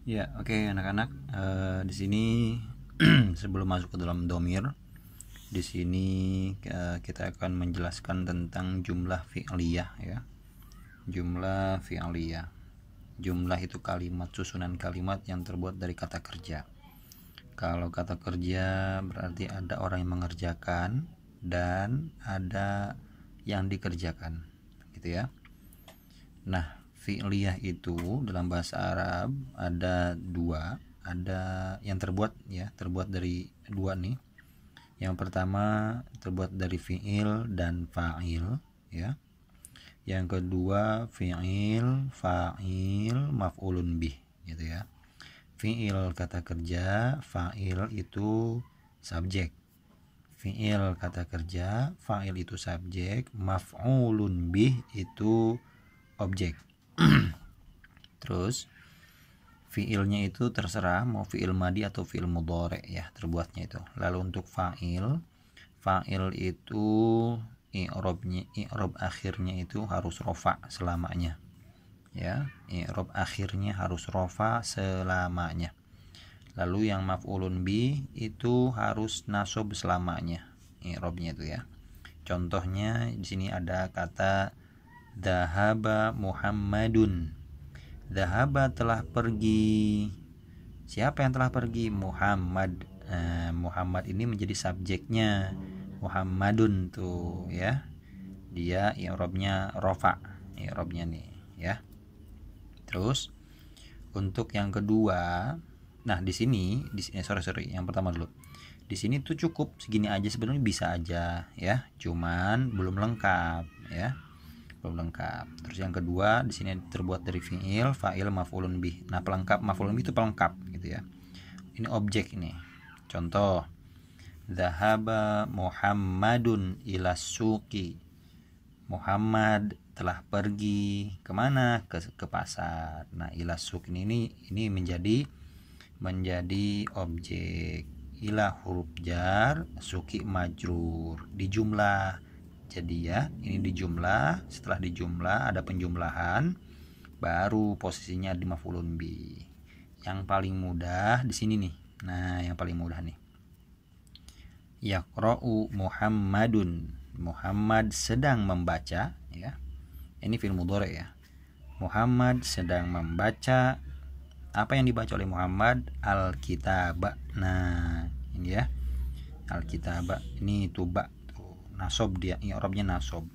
Ya, oke anak-anak. Di sini sebelum masuk ke dalam domir, di sini kita akan menjelaskan tentang jumlah fi'liyah ya. Jumlah fi'liyah. Jumlah itu kalimat, susunan kalimat yang terbuat dari kata kerja. Kalau kata kerja berarti ada orang yang mengerjakan dan ada yang dikerjakan, gitu ya. Nah, fi'liyah itu dalam bahasa Arab ada dua, ada yang terbuat dari dua nih. Yang pertama terbuat dari fi'il dan fa'il ya. Yang kedua fi'il, fa'il, maf'ulun bih gitu ya. Fi'il kata kerja, fa'il itu subjek. Fi'il kata kerja, fa'il itu subjek, maf'ulun bih itu objek. Terus fiilnya itu terserah mau fiil madi atau fiil mudhari ya terbuatnya itu. Lalu untuk fa'il itu i'rab akhirnya itu harus rofa selamanya ya. I'rab akhirnya harus rofa selamanya. Lalu yang maf'ulun bi itu harus nasab selamanya i'rabnya itu ya. Contohnya di sini ada kata dhahaba Muhammadun. Dhahaba telah pergi. Siapa yang telah pergi? Muhammad. Muhammad ini menjadi subjeknya. Muhammadun tuh ya. Dia i'rabnya rofa. I'rabnya nih ya. Terus untuk yang kedua, nah di sini sorry, yang pertama dulu. Di sini tuh cukup segini aja sebenarnya bisa aja ya. Cuman belum lengkap ya. Belum lengkap. Terus yang kedua di sini terbuat dari fi'il, fa'il, maf'ulun bih. Nah, pelengkap maf'ulun bih itu pelengkap gitu ya. Ini objek ini. Contoh, dzahaba Muhammadun ila suqi. Muhammad telah pergi kemana? Ke pasar. Nah, ila suq ini menjadi objek. Ila huruf jar, suqi majrur, dijumlah. Jadi ya, ini dijumlah, setelah dijumlah ada penjumlahan, baru posisinya di maf'ulun bi. Yang paling mudah di sini nih. Nah, yang paling mudah nih. Yaqra'u Muhammadun. Muhammad sedang membaca ya. Ini fi'il mudhari ya. Muhammad sedang membaca. Apa yang dibaca oleh Muhammad? Al-kitab. Nah, ini ya. Al-kitab. Ini tuba. Nasob dia, i'rabnya nasob.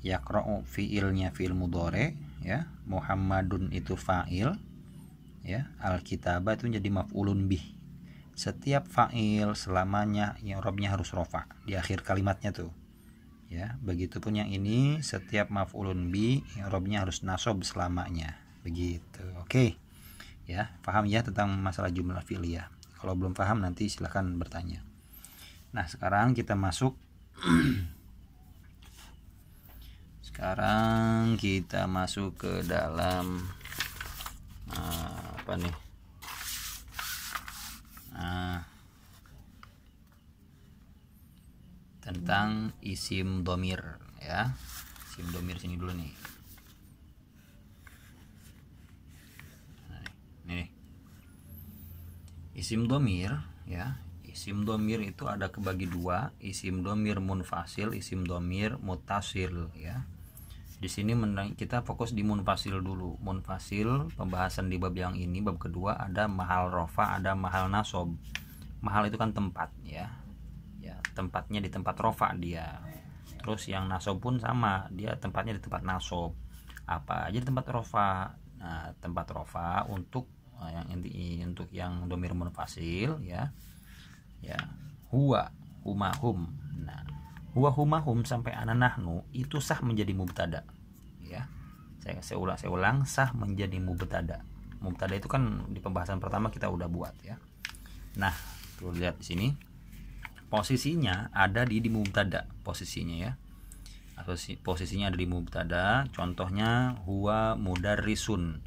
Yaqra'u fi'ilnya fi'il mudhari ya. Muhammadun itu fa'il ya. Al-kitaba itu jadi maf'ulun bih. Setiap fa'il selamanya i'rabnya harus rofa di akhir kalimatnya tuh ya. Begitupun yang ini setiap maf'ulun bih i'rabnya harus nasob selamanya. Begitu. Oke. Ya, paham ya tentang masalah jumlah fi'liyah. Kalau belum paham nanti silahkan bertanya. Nah, sekarang kita masuk sekarang kita masuk ke dalam apa nih? Tentang isim domir ya. Isim domir sini dulu nih. Nah, ini isim domir ya. Isim domir itu ada kebagi dua, isim domir munfasil, isim domir mutasil ya. Di sini kita fokus di munfasil dulu. Munfasil pembahasan di bab yang ini, bab kedua, ada mahal rofa, ada mahal nasob. Mahal itu kan tempat ya. Ya, tempatnya di tempat rofa dia. Terus yang nasob pun sama, dia tempatnya di tempat nasob. Apa aja di tempat rofa? Nah, tempat rofa untuk yang domir munfasil ya. Ya, huwa, huma, hum. Nah, huwa, huma, hum sampai ana nahnu itu sah menjadi mubtada ya. Saya ulang sah menjadi mubtada. Mubtada itu kan di pembahasan pertama kita udah buat ya. Nah, tuh lihat di sini posisinya ada di mubtada posisinya ya. Posisinya ada di mubtada. Contohnya huwa mudarrisun.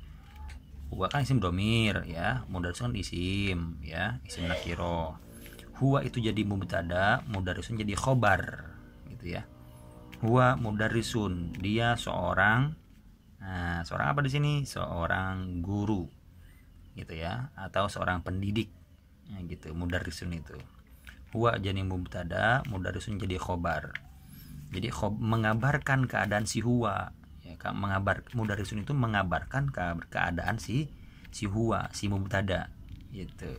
Huwa kan isim domir ya, mudarrisun isim ya, isim nakiro. Huwa itu jadi mubtada, mudarrisun jadi khobar gitu ya. Huwa mudarrisun, dia seorang. Nah, seorang apa di sini? Seorang guru gitu ya, atau seorang pendidik ya, gitu. Mudarrisun itu huwa jadi mubtada, mudarrisun jadi khobar. Jadi mengabarkan keadaan si huwa ya, mudarrisun itu mengabarkan keadaan si huwa, si mubtada gitu.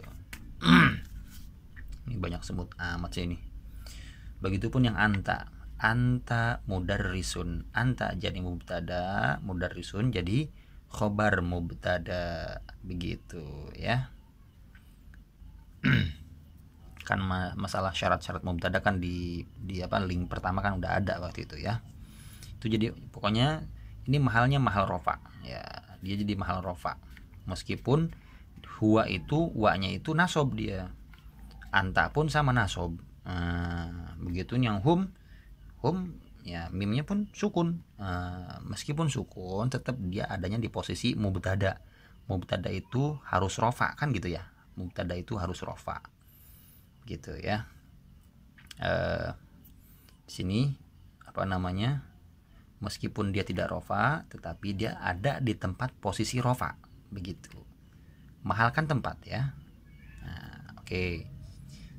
Ini banyak semut amat sih ini. Begitupun yang anta mudarrisun, anta jadi mubtada, mudarrisun jadi khobar mubtada, begitu ya. Kan masalah syarat-syarat mubtada kan di apa, link pertama kan udah ada waktu itu ya. Itu jadi pokoknya ini mahal rofa ya, dia jadi mahal rofa meskipun huwa itu wa-nya itu nasob, dia anta pun sama nasob. Begitu yang hum ya mimnya pun sukun, meskipun sukun tetap dia adanya di posisi mubtada itu harus rofa kan gitu ya, mubtada itu harus rofa gitu ya. Di sini apa namanya, meskipun dia tidak rofa tetapi dia ada di tempat posisi rofa, begitu. Mahal kan tempat ya. Nah, oke.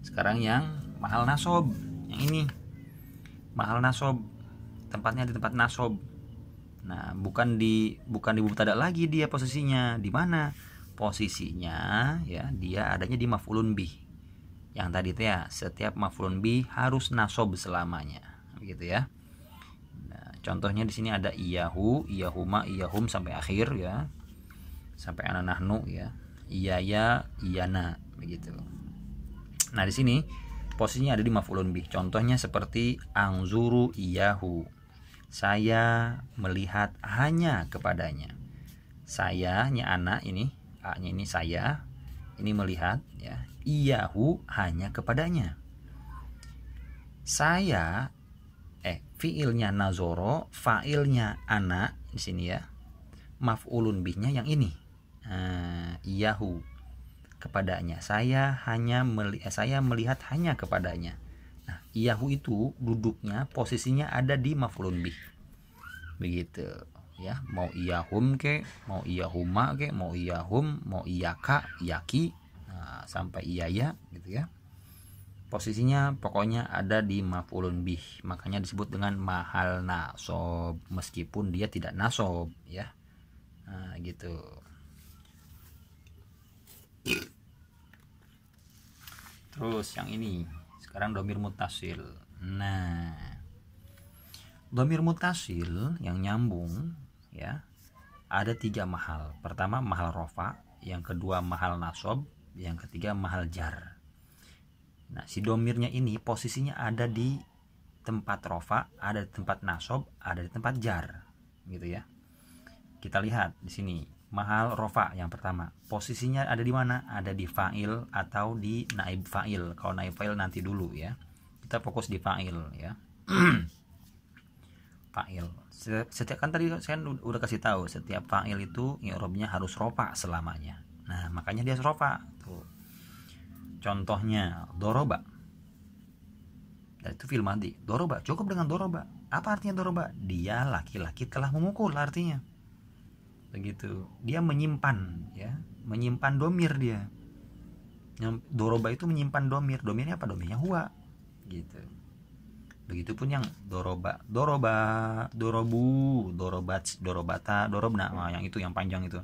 Sekarang yang mahal nasob, yang ini mahal nasob, tempatnya di tempat nasob. Nah, bukan di mubtada lagi, dia posisinya di mana? Posisinya ya, dia adanya di maf'ulun bih. Yang tadi itu ya, setiap maf'ulun bih harus nasob selamanya, begitu ya. Nah, contohnya di sini ada iyahu, iyahuma, iyahum sampai akhir ya. Sampai ana nahnu ya. Iyaya, iyana, begitu. Nah, di sini posisinya ada di maf'ulun bih. Contohnya seperti angzuru iyahu. Saya melihat hanya kepadanya. Saya-nya anak ini, a-nya ini saya, ini melihat ya. Iyahu hanya kepadanya. Saya fiilnya nazoro, fa'ilnya anak di sini ya. Maf'ulun bihnya yang ini. Iyahu kepadanya, saya melihat hanya kepadanya. Nah, iyahu itu duduknya, posisinya ada di maf'ulun bih, begitu ya. Mau iyahum ke, mau iyahuma ke, mau iyahum, mau iyaka, iyaki, nah, sampai iyaya gitu ya. Posisinya pokoknya ada di maf'ulun bih, makanya disebut dengan mahal nasob meskipun dia tidak nasob ya. Nah, gitu. Terus yang ini sekarang domir mutasil. Nah, domir mutasil yang nyambung ya, ada 3 mahal. Pertama mahal rofa, yang kedua mahal nasob, yang ketiga mahal jar. Nah, si domirnya ini posisinya ada di tempat rofa, ada di tempat nasob, ada di tempat jar, gitu ya. Kita lihat di sini. Mahal rofa yang pertama, posisinya ada di mana? Ada di fa'il atau di naib fa'il. Kalau naib fa'il nanti dulu ya. Kita fokus di fa'il ya. Fa'il. Setiap kan tadi saya udah kasih tahu, setiap fa'il itu i'rabnya harus rofa selamanya. Nah, makanya dia rofa tuh. Contohnya doroba. Dan itu fi'il madhi. Doroba, cukup dengan doroba. Apa artinya doroba? Dia laki-laki telah memukul artinya. Begitu, dia menyimpan ya, menyimpan domir dia. Yang doroba itu menyimpan domir, domirnya apa? Domirnya huwa gitu. Begitupun yang doroba, dorobu, dorobat, dorobata, dorobna, yang itu yang panjang itu.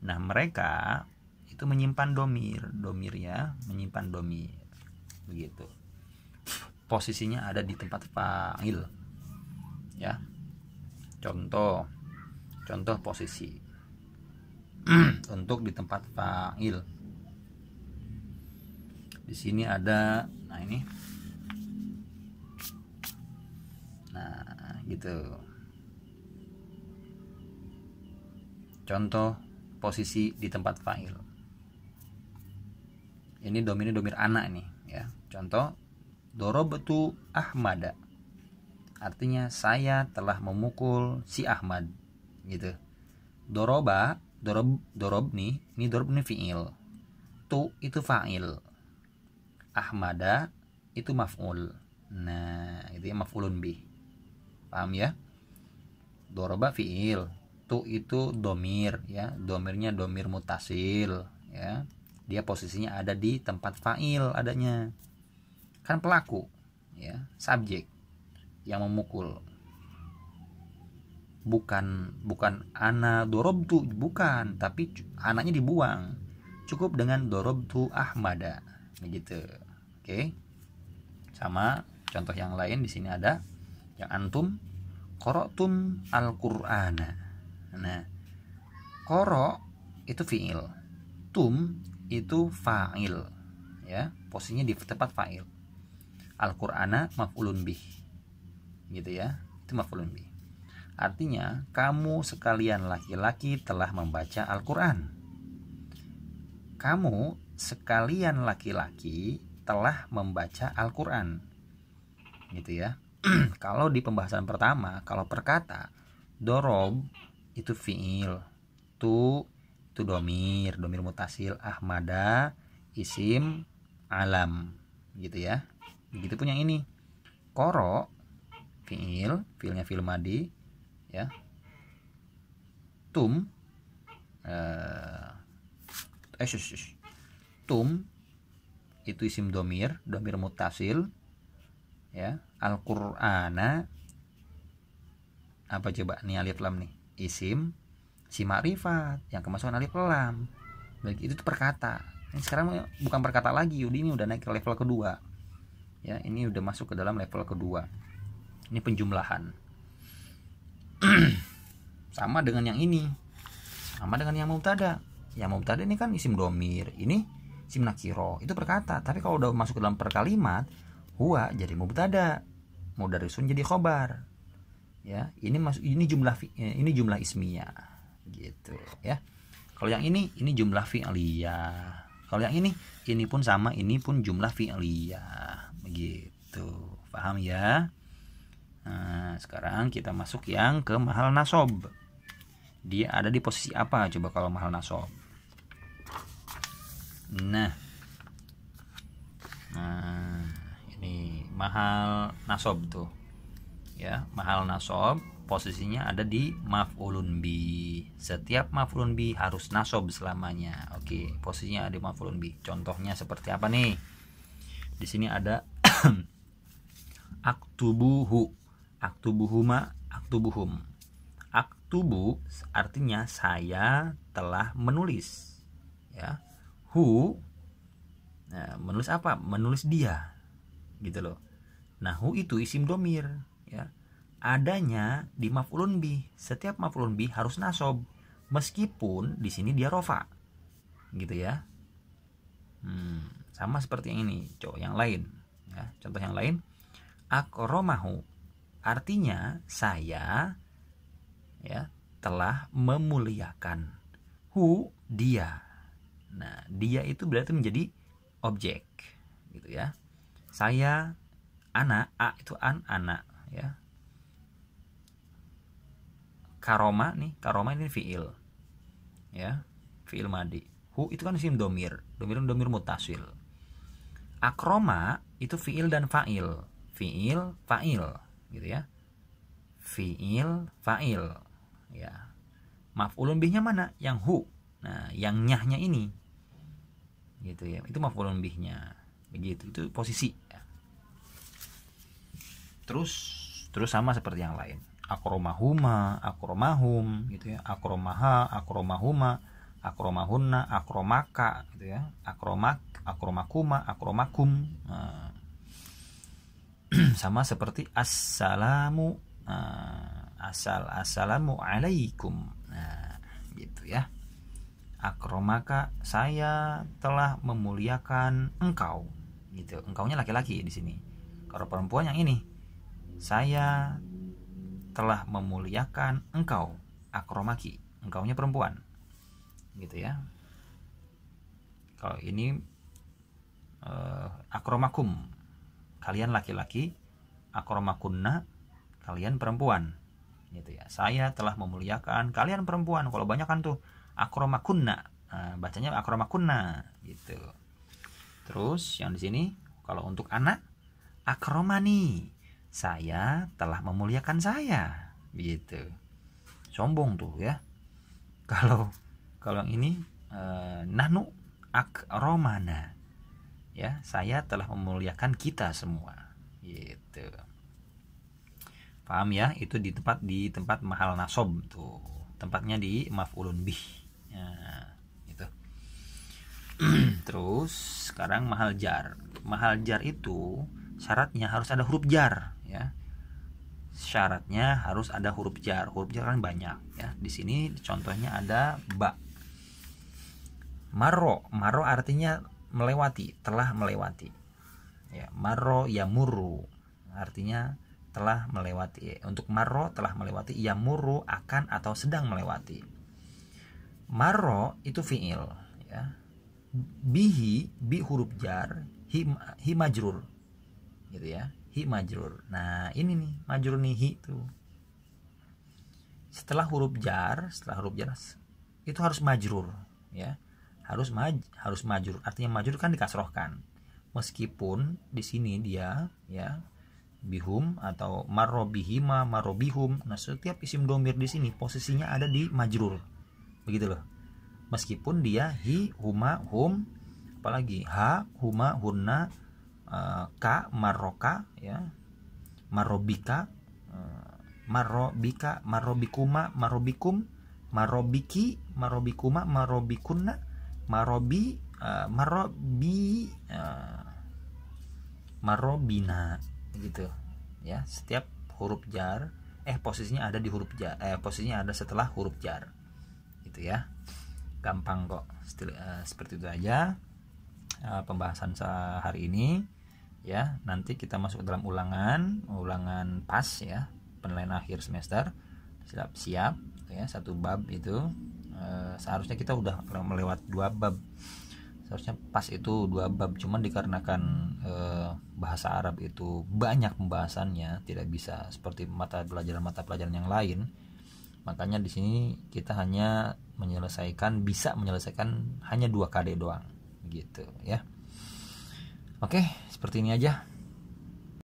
Nah, mereka itu menyimpan domir ya, menyimpan domir begitu. Posisinya ada di tempat fa'il ya. Contoh posisi untuk di tempat fa'il. Di sini ada, nah ini, nah gitu. Contoh posisi di tempat fa'il. Ini domir anak nih ya. Contoh dorobtu Ahmada. Artinya saya telah memukul si Ahmad gitu. Dorob nih, ini dorob nih fi'il. Tu itu fa'il. Ahmada itu maf'ul. Nah, itu ya maf'ulun bih. Paham ya? Doroba fi'il. Tu itu domir ya. Domirnya domir mutasil ya. Dia posisinya ada di tempat fa'il adanya. Kan pelaku, ya, subjek yang memukul. Bukan ana dorobtu, bukan, tapi anaknya dibuang. Cukup dengan dorobtu Ahmada, begitu. Oke. Sama contoh yang lain di sini ada yang antum qoro'tum al-Qur'ana. Nah, qoro itu fiil, tum itu fa'il, ya, posisinya di tempat fa'il. Al-Qur'ana maf'ulun bih, gitu ya, itu maf'ulun bih. Artinya kamu sekalian laki-laki telah membaca Al-Qur'an. Kamu sekalian laki-laki telah membaca Al-Qur'an, gitu ya. Kalau di pembahasan pertama, kalau perkata dorob itu fiil, tu itu domir mutasil, ahmada isim alam, gitu ya. Begitupun yang ini, koro fiilnya fiil madi, ya. Tum tum itu isim domir mutasil, ya. Al-Qur'ana apa coba nih, alif lam nih, isim si ma'rifat yang kemasukan alif lam. Baik, itu perkata. Ini sekarang bukan perkata lagi, ini udah naik ke level kedua. Ya, ini udah masuk ke dalam level kedua. Ini penjumlahan. Sama dengan yang ini. Sama dengan yang mubtada. Yang mubtada ini kan isim domir, ini isim nakiro, itu perkata. Tapi kalau udah masuk ke dalam perkalimat, huwa jadi mubtada, mudarisun jadi khobar. Ya, ini jumlah ismiyah, gitu ya. Kalau yang ini jumlah fi'liyah. Kalau yang ini pun sama, ini pun jumlah fi'liyah, begitu. Paham ya? Nah, sekarang kita masuk yang ke mahal nasob. Dia ada di posisi apa coba kalau mahal nasob? Nah, ini mahal nasob tuh, ya. Mahal nasob posisinya ada di maf'ulun bi. Setiap maf'ulun bi harus nasob selamanya. Oke, posisinya ada di maf'ulun bi. Contohnya seperti apa nih? Di sini ada aktubuhu, aktubuhuma, aktubuhum. Aktubu artinya saya telah menulis, ya. Hu, nah, menulis apa? Menulis dia, gitu loh. Nah, hu itu isim domir, ya. Adanya di maf'ulun bih. Setiap maf'ulun bih harus nasob, meskipun di sini dia rofa, gitu ya. Sama seperti yang ini, yang lain, ya. Contoh yang lain, akromahu artinya saya, ya, telah memuliakan. Hu dia. Nah, dia itu berarti menjadi objek, gitu ya. Saya, anak, a itu anak, ya. Karoma nih, karoma ini fiil, ya, fiil madi. Hu itu kan isim domir mutasil. Akroma itu fiil dan fa'il, fa'il, gitu ya. Fiil, fa'il, ya. Maf'ulun bihnya mana? Yang hu. Nah, yang nyahnya ini, gitu ya. Itu maf'ulun bihnya, begitu. Itu posisi, ya. Terus sama seperti yang lain. Akromahuma, akromahum, gitu ya. Akromaha, akromahuma, akromahunna, akromaka, gitu ya. Akromak, akromakuma, akromakum. Nah, sama seperti assalamu, assalamu alaikum. Nah, gitu ya. Akromaka, saya telah memuliakan engkau, gitu. Engkaunya laki-laki di sini. Kalau perempuan yang ini, saya telah memuliakan engkau, akromaki, engkaunya perempuan, gitu ya. Kalau ini akromakum, kalian laki-laki, akromakunna, kalian perempuan, gitu ya. Saya telah memuliakan kalian perempuan. Kalau banyak kan tuh akromakunna, bacanya akromakunna, gitu. Terus yang di sini kalau untuk anak, akromani, saya telah memuliakan saya, gitu. Sombong tuh ya. Kalau yang ini nahnu, akromana, ya, saya telah memuliakan kita semua, gitu. Paham ya? Itu di tempat mahal nasob tuh, tempatnya di maf'ulun bih, ya, gitu. Terus sekarang mahal jar. Mahal jar itu syaratnya harus ada huruf jar, ya. Syaratnya harus ada huruf jar. Huruf jar kan banyak, ya. Di sini contohnya ada ba. Maro artinya melewati, telah melewati. Ya, maro yamuru artinya telah melewati. Untuk maro telah melewati, yamuru akan atau sedang melewati. Maro itu fiil, ya. Bihi, bi huruf jar, hi majrur, gitu ya, hi majrur. Nah ini nih majrur nih, hi tuh setelah huruf jar itu harus majrur, ya, harus majrur. Artinya majrur kan dikasrohkan, meskipun di sini dia, ya, bihum atau marobihima, marobihum. Nah setiap isim domir di sini posisinya ada di majrur, begitu loh. Meskipun dia hi, huma, hum, apalagi ha, huma, hunna, ka, maroka, ya, marobika, marobika, marobikuma, marobikum, marobiki, marobikuma, marobikunna, marobi, marobi, marobina, gitu, ya. Setiap huruf jar posisinya ada di huruf jar, posisinya ada setelah huruf jar, gitu ya. Gampang kok. Seperti itu aja pembahasan hari ini, ya. Nanti kita masuk ke dalam ulangan pas, ya, penilaian akhir semester. Siap ya, satu bab itu seharusnya kita udah melewat 2 bab. Seharusnya pas itu 2 bab, cuman dikarenakan bahasa Arab itu banyak pembahasannya, tidak bisa seperti mata pelajaran yang lain. Makanya di sini kita bisa menyelesaikan hanya 2 KD doang, gitu ya. Oke, seperti ini aja.